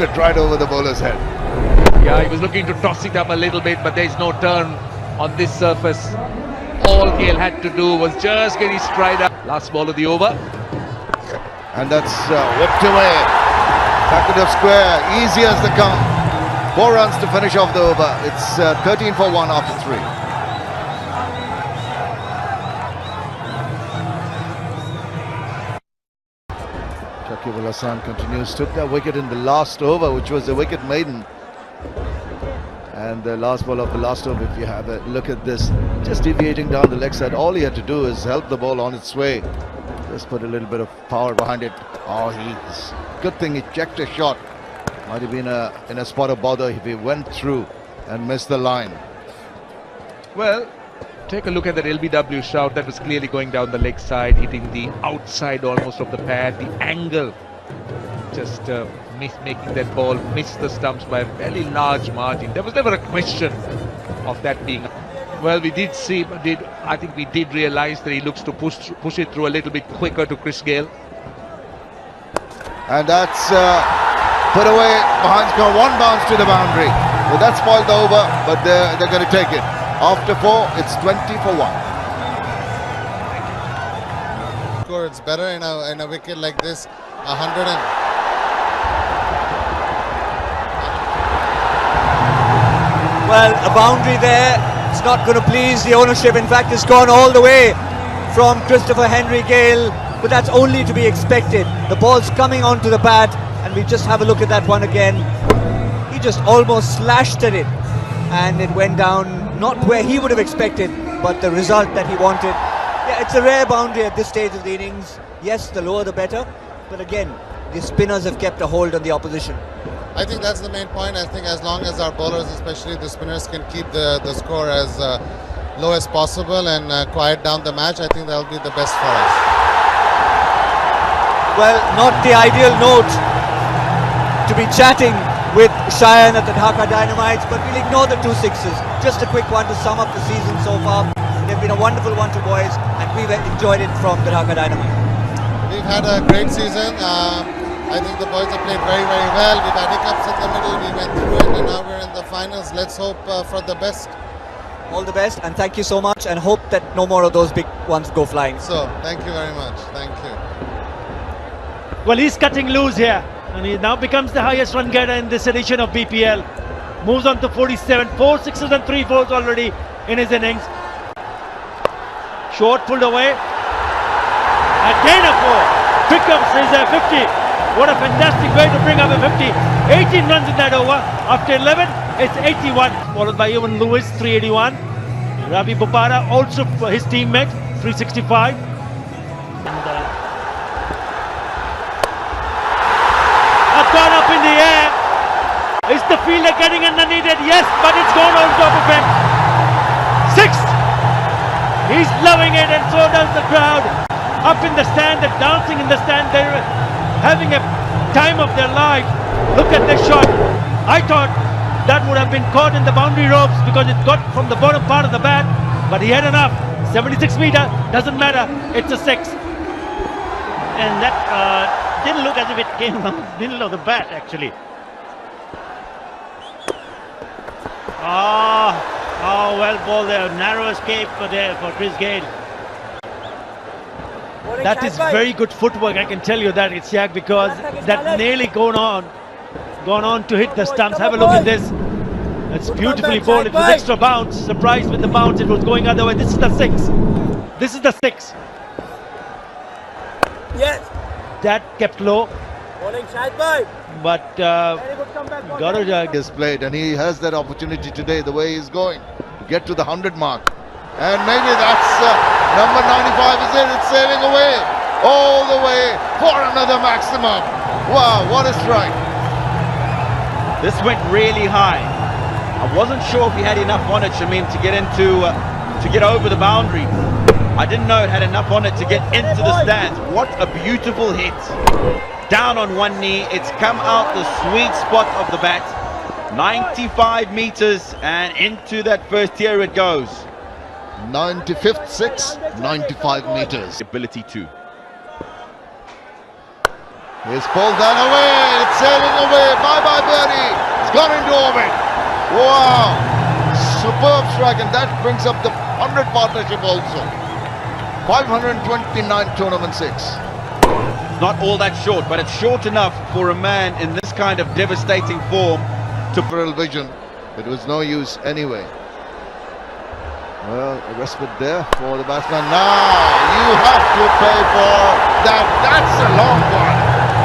it right over the bowler's head. Yeah, he was looking to toss it up a little bit, but there's no turn on this surface. All Gayle had to do was just get his stride up. Last ball of the over. And that's whipped away. Back of square, easy as the come. 4 runs to finish off the over. It's 13 for 1 after 3. Shakib Al Hasan continues, took that wicket in the last over, which was the wicket maiden. And the last ball of the last over, if you have a look at this, just deviating down the leg side. All he had to do is help the ball on its way. Just put a little bit of power behind it. Oh, good thing he checked a shot. Might have been in a spot of bother if he went through and missed the line. Well, take a look at that LBW shout. That was clearly going down the leg side, hitting the outside almost of the pad. The angle, just making that ball miss the stumps by a fairly large margin. There was never a question of that being. Well, we did see, I think we did realise that he looks to push it through a little bit quicker to Chris Gayle. And that's put away behind score. 1 bounce to the boundary. Well, that spoiled the over, but they're going to take it. After 4, it's 20 for 1. Score, it's better in a wicket like this. 100 and... Well, a boundary there. It's not going to please the ownership. In fact, it's gone all the way from Christopher Henry Gayle, but that's only to be expected. The ball's coming onto the bat, and we just have a look at that one again. He just almost slashed at it, and it went down not where he would have expected, but the result that he wanted. Yeah, it's a rare boundary at this stage of the innings. Yes, the lower the better, but again, the spinners have kept a hold on the opposition. I think that's the main point. I think as long as our bowlers, especially the spinners, can keep the score as low as possible and quiet down the match, I think that'll be the best for us. Well, not the ideal note to be chatting with Cheyenne at the Dhaka Dynamites, but we'll ignore the 2 sixes. Just a quick one to sum up the season so far. They've been a wonderful one to boys, and we've enjoyed it from the Dhaka Dynamite. We've had a great season. I think the boys have played very, very well. We've had hiccups in the middle, we went through it, and now we're in the finals. Let's hope for the best. All the best, and thank you so much, and hope that no more of those big ones go flying. So, thank you very much. Thank you. Well, he's cutting loose here, and he now becomes the highest run getter in this edition of BPL. Moves on to 47, 4 sixes and 3 fours already in his innings. Short pulled away. Again a 4. Pickups is a 50. What a fantastic way to bring up a 50. 18 runs in that over. After 11, it's 81. Followed by Ewan Lewis, 381. Ravi Bopara, also his teammate, 365. A gone up in the air. Is the fielder getting underneath it? Yes, but it's gone on top of him. 6. He's loving it, and so does the crowd. Up in the stand, they're dancing in the stand. They're having a time of their life. Look at this shot. I thought that would have been caught in the boundary ropes because it got from the bottom part of the bat, but he had enough. 76 meter, doesn't matter, it's a 6. And that didn't look as if it came from the middle of the bat, actually. Oh, well ball there. Narrow escape there for Chris Gayle. That is very good footwork, I can tell you that, Itzhak, because that nearly gone on to hit the stumps. Have a look at this. It's beautifully bowled. It was extra bounce. Surprised with the bounce. It was going other way. This is the 6. This is the 6. Yes. That kept low. Bowling Shahid bhai. But Gaurav is played, and he has that opportunity today, the way he's going, to get to the 100 mark. And maybe that's number 95 is it. It's sailing away, all the way for another maximum. Wow, what a strike. This went really high. I wasn't sure if he had enough on it, Shamim, to get over the boundary. I didn't know it had enough on it to get into the stands. What a beautiful hit. Down on one knee, it's come out the sweet spot of the bat. 95 meters, and into that first tier it goes. 95th 6, 95 meters. Ability to. He's pulled that away. It's sailing away. Bye-bye, birdie. It's gone into orbit. Wow. Superb strike, and that brings up the 100 partnership also. 529 tournament 6. Not all that short, but it's short enough for a man in this kind of devastating form to... Peripheral vision. It was no use anyway. Well, a respite there for the batsman. Now you have to pay for that. That's a long one.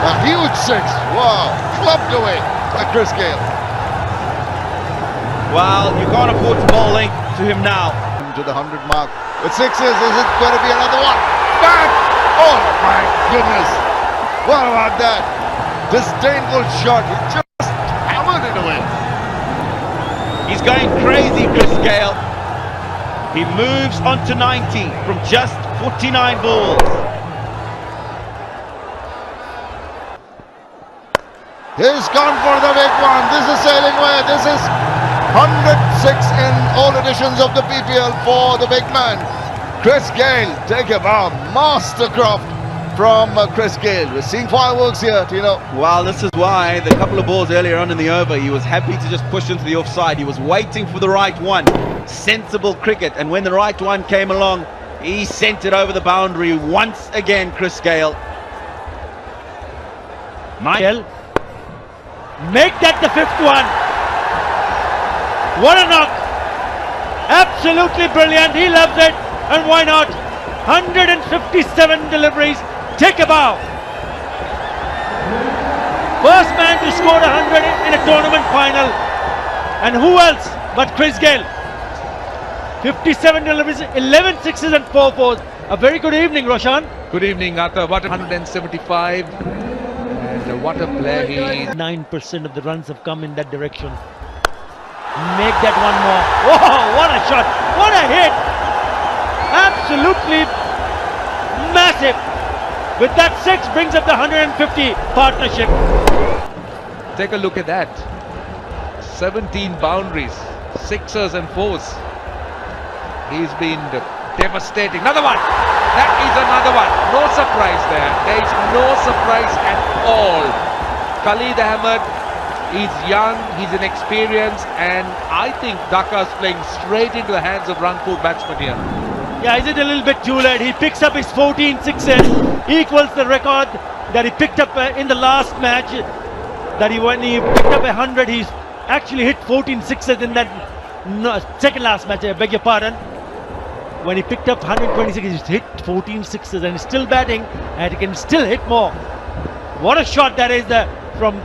A huge 6. Wow. Clubbed away by Chris Gayle. Well, you can't afford to bowl length to him now. To the 100 mark with 6s. Is it going to be another one? Back! Oh my goodness! What about that? Disdainful shot. He just hammered it away. He's going crazy, Chris Gayle. He moves on to 90 from just 49 balls. He's gone for the big one. This is sailing away. This is 106 in all editions of the BPL for the big man. Chris Gayle, take a bow. Mastercraft from Chris Gayle. We're seeing fireworks here, Tino. Well, this is why the couple of balls earlier on in the over, he was happy to just push into the offside. He was waiting for the right one. Sensible cricket. And when the right one came along, he sent it over the boundary once again, Chris Gayle. Gayle, make that the 5th one. What a knock. Absolutely brilliant. He loves it. And why not? 157 deliveries. Take a bow. First man to score 100 in a tournament final. And who else but Chris Gayle? 57 deliveries, 11 6s and 4 4s. A very good evening, Roshan. Good evening, Arthur. What 175. And what a player he is. 9% of the runs have come in that direction. Make that one more. Whoa, what a shot. What a hit. Absolutely massive. With that 6 brings up the 150 partnership. Take a look at that. 17 boundaries, 6s and 4s. He's been devastating. Another one. That is another one. No surprise there. There is no surprise at all. Khalid Ahmed, he's young, he's inexperienced, and I think Dhaka's playing straight into the hands of Rangpur batsmen here. Yeah, is it a little bit too late? He picks up his 14 6s, equals the record that he picked up in the last match. When he picked up 100, he's actually hit 14 6s in that second last match, I beg your pardon. When he picked up 126, he's hit 14 6s and he's still batting, and he can still hit more. What a shot that is from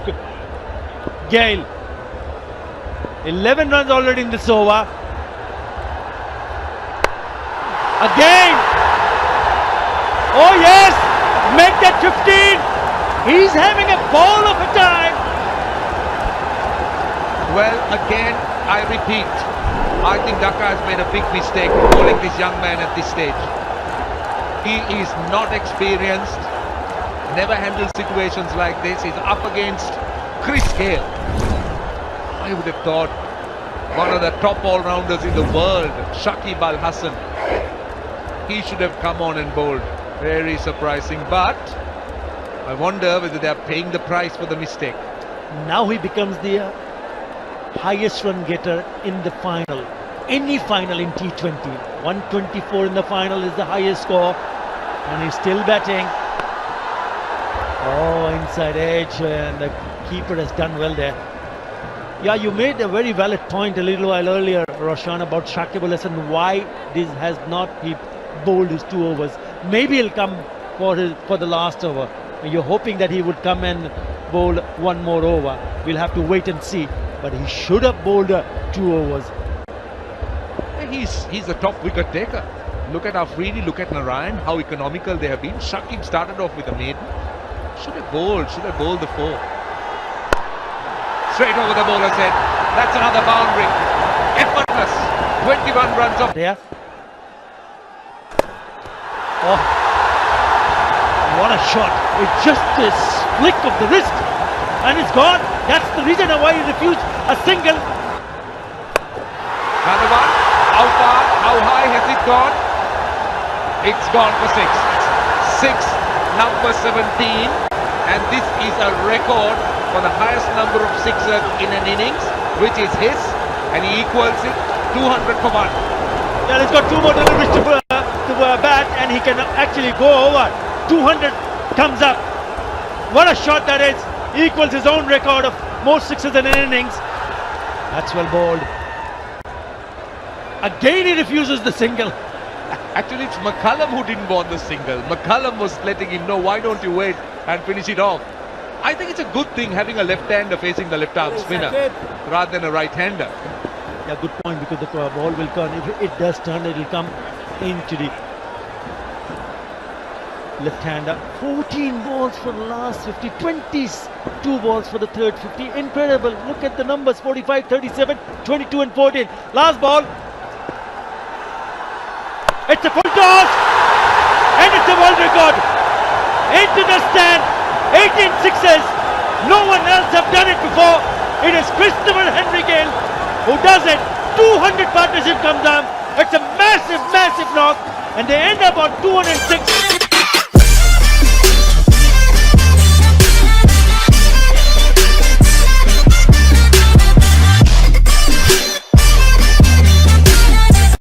Gayle. 11 runs already in this over. Again. Oh yes, make that 15. He's having a ball of a time. Well, again, I repeat, I think Dhaka has made a big mistake bowling this young man at this stage. He is not experienced, never handled situations like this. He's up against Chris Gayle. I would have thought one of the top all-rounders in the world, Shakib Al Hasan. He should have come on and bowled. Very surprising, but I wonder whether they are paying the price for the mistake. Now he becomes the highest run getter in the final. Any final in T20. 124 in the final is the highest score. And he's still batting. Oh, inside edge, and the keeper has done well there. Yeah, you made a very valid point a little while earlier, Roshan, about Shakib Al Hasan. Why this has not he bowled his 2 overs. Maybe he'll come for the last over. You're hoping that he would come and bowl 1 more over. We'll have to wait and see. But he should have bowled 2 overs. He's a top wicket taker. Look at Afridi, look at Narayan, how economical they have been. Shakib started off with a maiden. Should have bowled the 4. Straight over the bowler's head. That's another boundary. Effortless. 21 runs off. There. Oh, what a shot. It's just a flick of the wrist. And it's gone. That's the reason why he refused a single. Another one. How far? How high has it gone? It's gone for 6. 6, number 17. And this is a record for the highest number of sixers in an innings, which is his, and he equals it 200 for one. Yeah, he's got 2 more deliveries to bat, and he can actually go over. 200 comes up. What a shot that is! He equals his own record of most sixes in an innings. That's well bowled. Again, he refuses the single. Actually, it's McCullum who didn't want the single. McCullum was letting him know, why don't you wait and finish it off? I think it's a good thing having a left-hander facing the left-arm spinner rather than a right-hander. Yeah, good point, because the ball will turn. If it does turn, it will come into the left-hander. 14 balls for the last 50, 22 balls for the third 50. Incredible. Look at the numbers: 45, 37, 22 and 14. Last ball. It's a full toss, and it's a world record. Into the stand, 18 sixes. No one else have done it before. It is Christopher Henry Gayle who does it. 200 partnership comes down. It's a massive, massive knock, and they end up on 206.